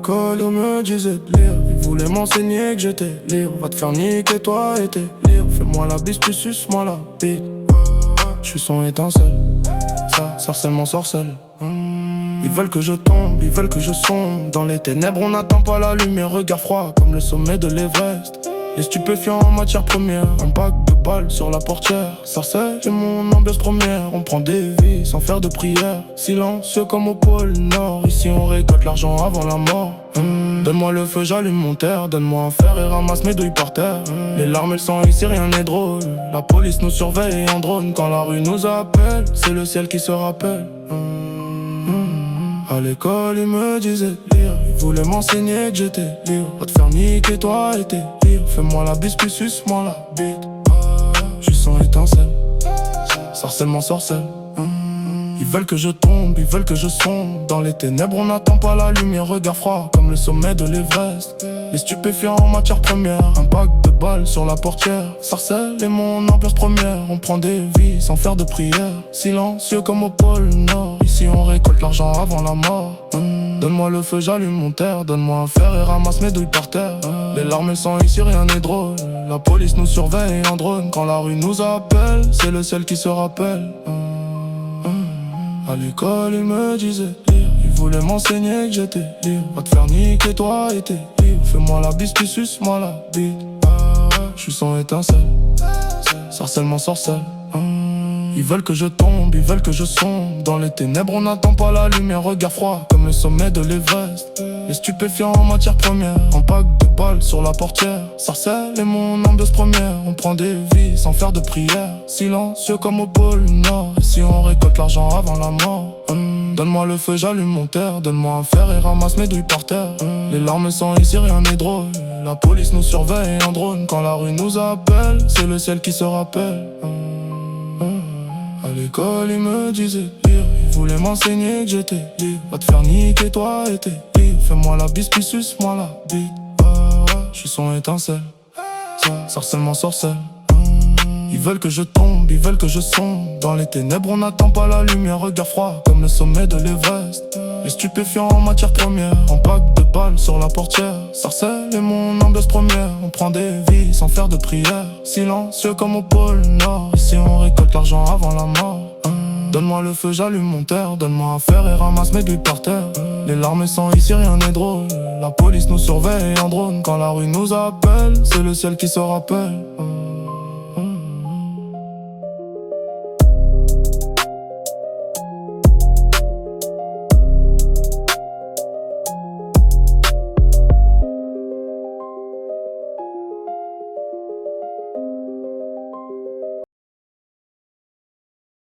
l'école, on me disait de lire. Ils voulaient m'enseigner que j'étais libre. Va te faire niquer, toi, et t'es libre. Fais-moi la bise, tu suces-moi la bite. J'suis son étincelle, ça, sarcellement sorcelle. Ils veulent que je tombe, ils veulent que je sombre. Dans les ténèbres, on n'attend pas la lumière. Regard froid comme le sommet de l'Everest. Les stupéfiants en matière première. Un pack de balles sur la portière. Sarcelle, c'est mon ambiance première. On prend des vies sans faire de prière. Silencieux comme au pôle Nord. Ici on récolte l'argent avant la mort. Donne-moi le feu, j'allume mon terre. Donne-moi un fer et ramasse mes douilles par terre. Les larmes et le sang, ici rien n'est drôle. La police nous surveille en drone. Quand la rue nous appelle, c'est le ciel qui se rappelle. À l'école, ils me disaient de lire. Ils voulaient m'enseigner que j'étais libre. Va te faire niquer, toi, et t'es libre. Fais-moi la bise, puis suce-moi la bite. J'suis son étincelle, sarcellement sorcelle. Ils veulent que je tombe, ils veulent que je sombre. Dans les ténèbres, on n'attend pas la lumière. Regard froid comme le sommet de l'Everest. Les stupéfiants en matière première. Un pack de balles sur la portière. Sarcelle est mon ambiance première. On prend des vies sans faire de prière. Silencieux comme au pôle Nord. Ici on récolte l'argent avant la mort. Donne-moi le feu, j'allume mon terre. Donne-moi un fer et ramasse mes douilles par terre. Les larmes et le sang, ici rien n'est drôle. La police nous surveille en drone. Quand la rue nous appelle, c'est le ciel qui se rappelle. À l'école, ils me disaient de lire. Ils voulaient m'enseigner que j'étais libre. Va te faire niquer, toi, et t'es libre. Fais-moi la bise, puis suce-moi la bite. J'suis son étincelle, sarcellement sorcelle. Ils veulent que je tombe, ils veulent que je sombre. Dans les ténèbres, on n'attend pas la lumière. Regard froid comme le sommet de l'Everest. Les stupéfiants en matière première. Un pack de balles sur la portière. Sarcelle est mon ambiance première. On prend des vies sans faire de prière. Silencieux comme au pôle Nord. Ici on récolte l'argent avant la mort. Donne-moi le feu, j'allume mon terre. Donne-moi un fer et ramasse mes douilles par terre. Les larmes et sang, ici rien n'est drôle. La police nous surveille en drone. Quand la rue nous appelle, c'est le ciel qui se rappelle. À l'école, ils me disaient de lire. Ils voulaient m'enseigner que j'étais libre. Va te faire niquer, toi, et t'es libre. Fais-moi la bise, puis suce-moi la bite. J'suis son étincelle, sarcellement sorcelle. Ils veulent que je tombe, ils veulent que je sombre. Dans les ténèbres, on n'attend pas la lumière. Regard froid comme le sommet de l'Everest. Les stupéfiants en matière première. Un pack de balles sur la portière. Sarcelle est mon ambiance première. On prend des vies sans faire de prière. Silencieux comme au pôle Nord. Ici on récolte l'argent avant la mort. Donne-moi le feu, j'allume mon terre. Donne-moi un fer et ramasse mes douilles par terre. Les larmes et sang, ici rien n'est drôle. La police nous surveille en drone. Quand la rue nous appelle, c'est le ciel qui se rappelle.